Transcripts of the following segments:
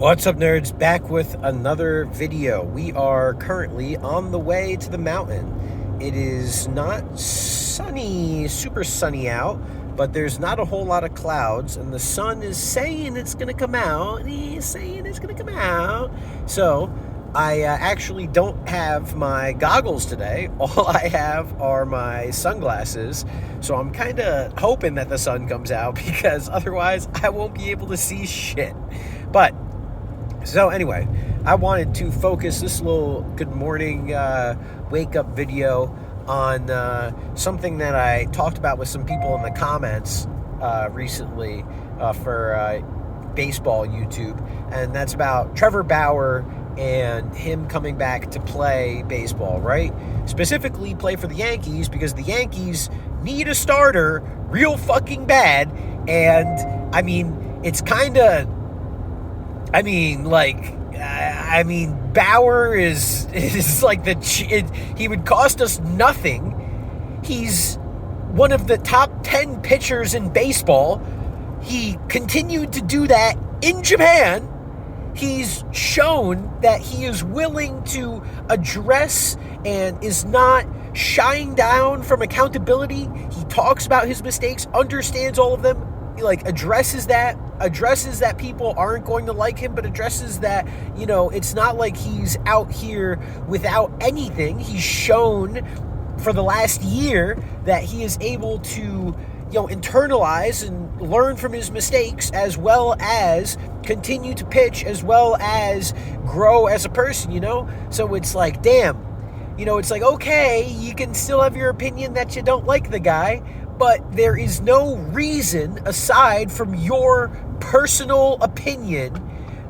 What's up, nerds? Back with another video. We are currently on the way to the mountain. It is not sunny, super sunny out, but there's not a whole lot of clouds, and the sun is saying it's going to come out. He's saying it's going to come out. So I actually don't have my goggles today. All I have are my sunglasses. So I'm kind of hoping that the sun comes out because otherwise I won't be able to see shit. But so anyway, I wanted to focus this little good morning wake up video on something that I talked about with some people in the comments recently for baseball YouTube, and that's about Trevor Bauer and him coming back to play baseball, right? Specifically play for the Yankees because the Yankees need a starter real fucking bad, and I mean, it's kind of Bauer is like he would cost us nothing. He's one of the top 10 pitchers in baseball. He continued to do that in Japan. He's shown that he is willing to address and is not shying down from accountability. He talks about his mistakes, understands all of them. He addresses that people aren't going to like him, but addresses that, it's not like he's out here without anything. He's shown for the last year that he is able to, internalize and learn from his mistakes, as well as continue to pitch, as well as grow as a person, So it's like, damn, it's like, okay, you can still have your opinion that you don't like the guy, but there is no reason aside from your personal opinion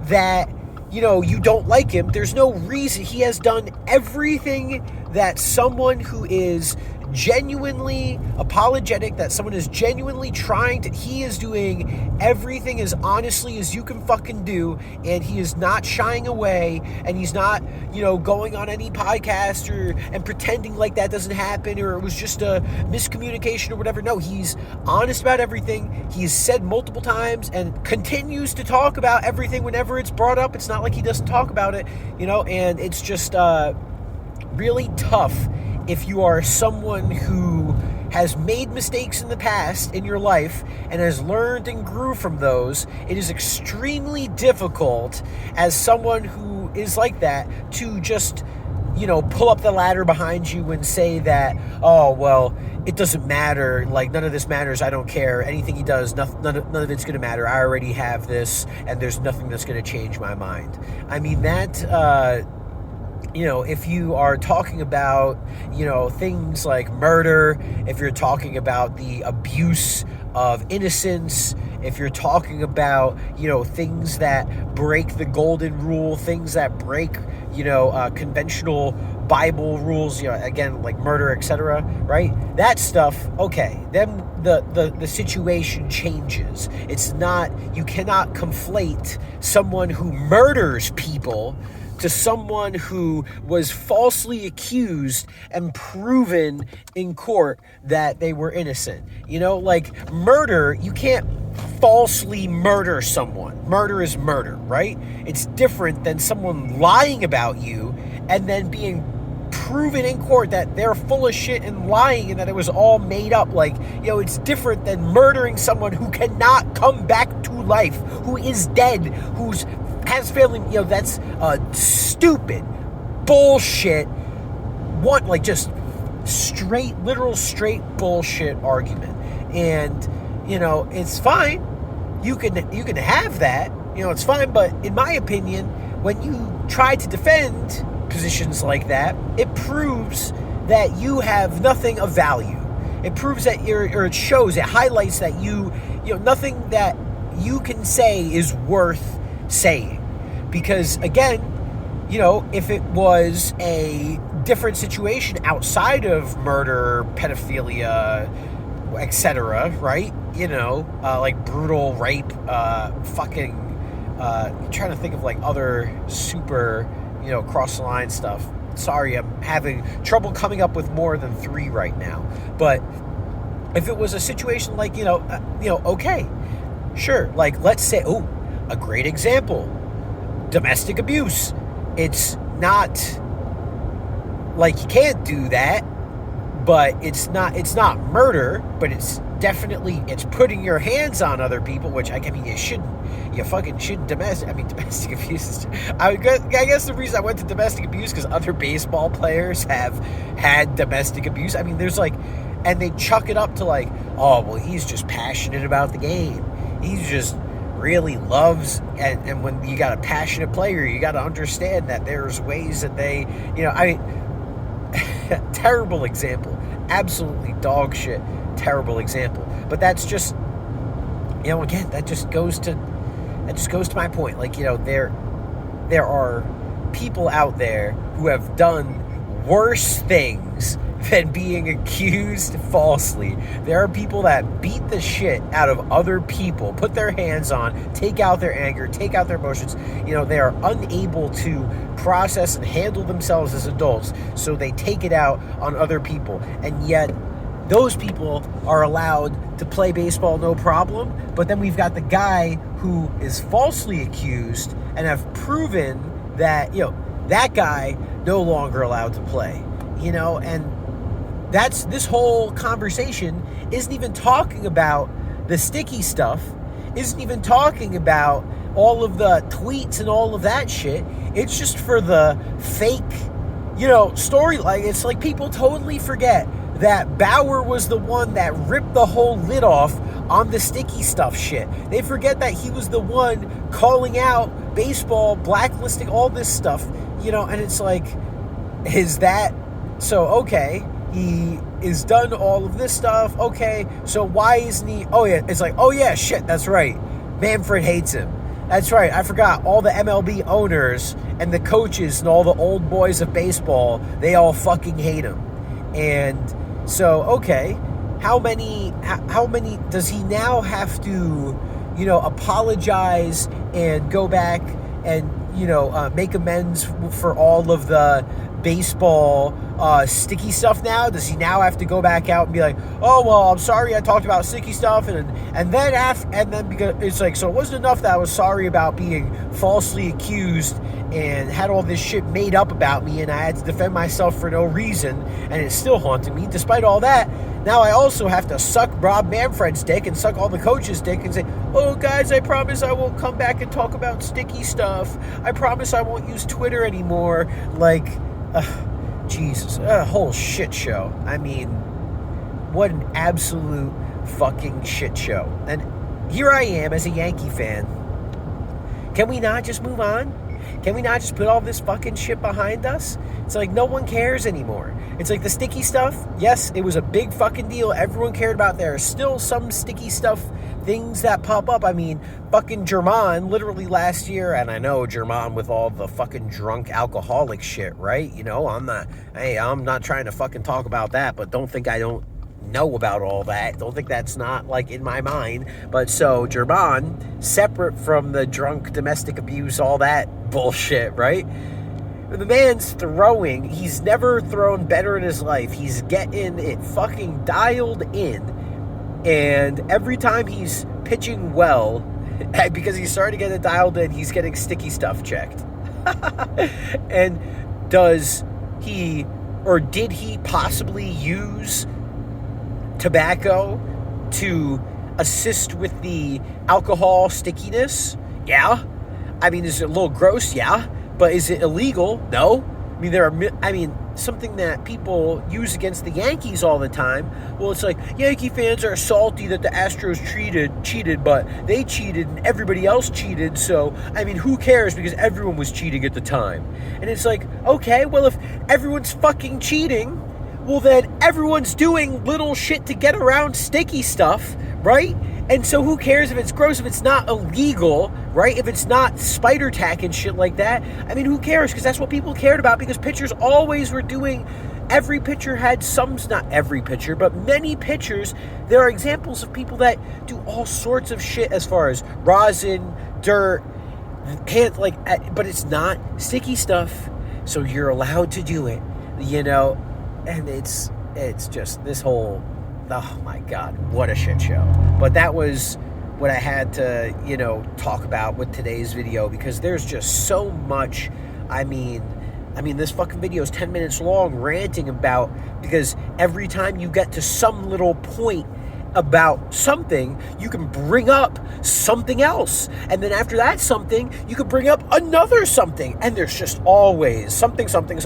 that, you don't like him. There's no reason. He has done everything that someone who is genuinely apologetic, that someone is genuinely trying to, he is doing everything as honestly as you can fucking do, and he is not shying away, and he's not, going on any podcast and pretending like that doesn't happen, or it was just a miscommunication or whatever. No, he's honest about everything. He's said multiple times and continues to talk about everything whenever it's brought up. It's not like he doesn't talk about it, and it's just really tough if you are someone who has made mistakes in the past in your life and has learned and grew from those. It is extremely difficult as someone who is like that to just, pull up the ladder behind you and say that, oh, well, it doesn't matter. Like, none of this matters. I don't care. Anything he does, none of it's going to matter. I already have this, and there's nothing that's going to change my mind. I mean, that... if you are talking about, things like murder, if you're talking about the abuse of innocence, if you're talking about, things that break the golden rule, things that break, conventional Bible rules, again, like murder, etc., right? That stuff, okay, then the situation changes. It's not, you cannot conflate someone who murders people to someone who was falsely accused and proven in court that they were innocent. Like murder, you can't falsely murder someone. Murder is murder, right? It's different than someone lying about you and then being proven in court that they're full of shit and lying and that it was all made up. It's different than murdering someone who cannot come back to life, who is dead, who's has family, that's a stupid bullshit, just literal straight bullshit argument. And, it's fine. You can have that, it's fine. But in my opinion, when you try to defend positions like that, it proves that you have nothing of value. It proves that it highlights that nothing that you can say is worth saying. Because again, if it was a different situation outside of murder, pedophilia, etc., right? Like brutal rape, trying to think of other super, cross the line stuff. Sorry, I'm having trouble coming up with more than 3 right now. But if it was a situation like, okay, sure. Like, let's say, a great example. domestic abuse. It's not like you can't do that, but it's not murder, but it's definitely, it's putting your hands on other people, which I mean, you fucking shouldn't domestic abuse is, I guess the reason I went to domestic abuse because other baseball players have had domestic abuse. I mean, there's like, and they chuck it up to like, oh, well, he's just passionate about the game. He's just really loves, and when you got a passionate player, you got to understand that there's ways that they, terrible example, absolutely dog shit, terrible example. But that's just, again, that just goes to my point. Like, there are people out there who have done worse things than being accused falsely. There are people that beat the shit out of other people, put their hands on, take out their anger, take out their emotions. They are unable to process and handle themselves as adults, so they take it out on other people. And yet, those people are allowed to play baseball no problem. But then we've got the guy who is falsely accused and have proven that, that guy no longer allowed to play. And that's, this whole conversation isn't even talking about the sticky stuff, isn't even talking about all of the tweets and all of that shit. It's just for the fake, story. Like, it's like people totally forget that Bauer was the one that ripped the whole lid off on the sticky stuff shit. They forget that he was the one calling out baseball, blacklisting all this stuff, and it's like, is that, so, okay, he is done all of this stuff. Okay, so why isn't he? Oh yeah, it's like, oh yeah, shit, that's right. Manfred hates him. That's right. I forgot. All the MLB owners and the coaches and all the old boys of baseball, they all fucking hate him. And so, okay, how many does he now have to, apologize and go back and, make amends for all of the baseball sticky stuff now? Does he now have to go back out and be like, oh, well, I'm sorry I talked about sticky stuff, and then because it's like, so it wasn't enough that I was sorry about being falsely accused and had all this shit made up about me and I had to defend myself for no reason, and it's still haunting me. Despite all that, now I also have to suck Rob Manfred's dick and suck all the coaches' dick and say, oh, guys, I promise I won't come back and talk about sticky stuff. I promise I won't use Twitter anymore. Like, Jesus, a whole shit show. I mean, what an absolute fucking shit show. And here I am as a Yankee fan. Can we not just move on? Can we not just put all this fucking shit behind us? It's like no one cares anymore. It's like the sticky stuff. Yes, it was a big fucking deal. Everyone cared about. There are still some sticky stuff things that pop up. I mean, fucking German literally last year, and I know German with all the fucking drunk alcoholic shit, right? I'm not trying to fucking talk about that, but don't think I don't know about all that. Don't think that's not like in my mind. But so German, separate from the drunk domestic abuse, all that bullshit, right? The man's throwing, he's never thrown better in his life. He's getting it fucking dialed in. And every time he's pitching well, because he's starting to get it dialed in, he's getting sticky stuff checked. And does he, or did he possibly use tobacco to assist with the alcohol stickiness? Yeah. I mean, is it a little gross? Yeah. But is it illegal? No. I mean, something that people use against the Yankees all the time. Well, it's like, Yankee fans are salty that the Astros cheated, but they cheated and everybody else cheated. So, I mean, who cares, because everyone was cheating at the time. And it's like, okay, well, if everyone's fucking cheating, well, then everyone's doing little shit to get around sticky stuff, right? And so who cares if it's gross, if it's not illegal, right? If it's not spider tack and shit like that. I mean, who cares? Because that's what people cared about, because pitchers always were doing, every pitcher had some, not every pitcher, but many pitchers. There are examples of people that do all sorts of shit as far as rosin, dirt, but it's not sticky stuff. So you're allowed to do it, and it's just this whole, oh my God, what a shit show. But that was what I had to, talk about with today's video, because there's just so much. I mean, this fucking video is 10 minutes long, ranting about, because every time you get to some little point about something, you can bring up something else, and then after that something, you could bring up another something, and there's just always something, and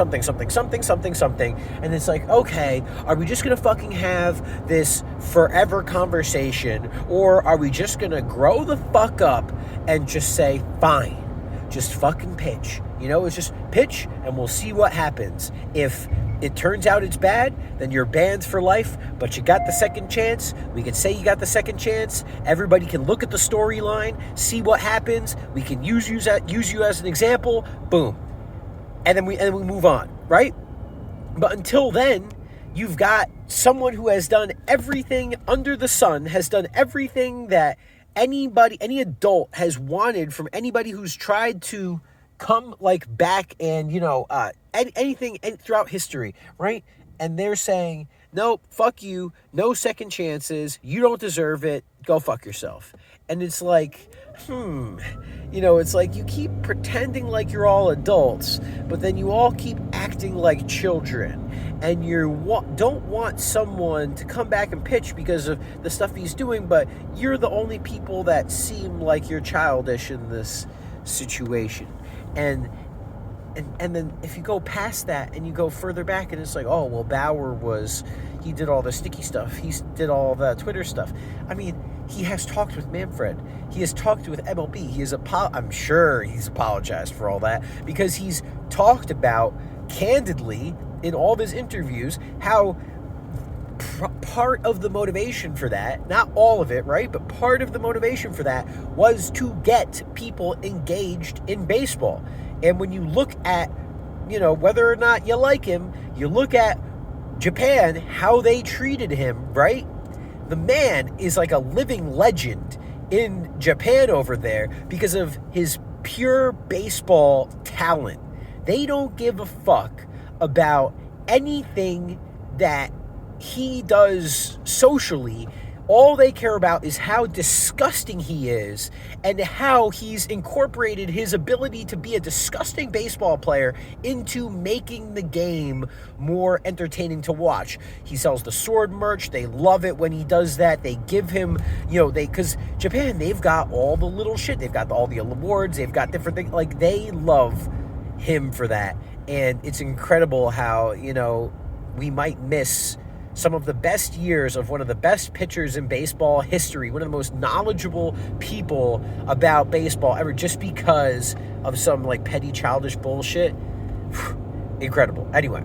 it's like, okay, are we just gonna fucking have this forever conversation, or are we just gonna grow the fuck up and just say, fine, just fucking pitch? It's just pitch, and we'll see what happens. If it turns out it's bad, then you're banned for life, but you got the second chance. We can say you got the second chance. Everybody can look at the storyline, see what happens. We can use you as an example. Boom. And then we move on, right? But until then, you've got someone who has done everything under the sun, has done everything that any adult has wanted from anybody who's tried to come back and anything throughout history, right? And they're saying, nope, fuck you, no second chances, you don't deserve it, go fuck yourself. And it's like, it's like you keep pretending like you're all adults, but then you all keep acting like children, and you don't want someone to come back and pitch because of the stuff he's doing, but you're the only people that seem like you're childish in this situation. And then if you go past that and you go further back, and it's like, oh, well, Bauer he did all the sticky stuff. He did all the Twitter stuff. I mean, he has talked with Manfred. He has talked with MLB. I'm sure he's apologized for all that, because he's talked about candidly in all of his interviews how part of the motivation for that, not all of it, right, but part of the motivation for that was to get people engaged in baseball. And when you look at, whether or not you like him, you look at Japan, how they treated him, right? The man is like a living legend in Japan over there because of his pure baseball talent. They don't give a fuck about anything that he does socially. All they care about is how disgusting he is, and how he's incorporated his ability to be a disgusting baseball player into making the game more entertaining to watch. He sells the sword merch. They love it when he does that. They give him, because Japan, they've got all the little shit. They've got all the awards. They've got different things. Like, they love him for that. And it's incredible how, we might miss some of the best years of one of the best pitchers in baseball history, one of the most knowledgeable people about baseball ever, just because of some petty childish bullshit. Incredible. Anyway,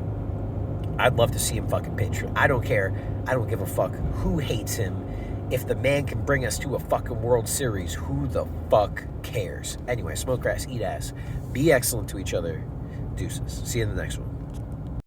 I'd love to see him fucking pitch. I don't care. I don't give a fuck who hates him. If the man can bring us to a fucking World Series, who the fuck cares? Anyway, smoke grass, eat ass. Be excellent to each other. Deuces. See you in the next one.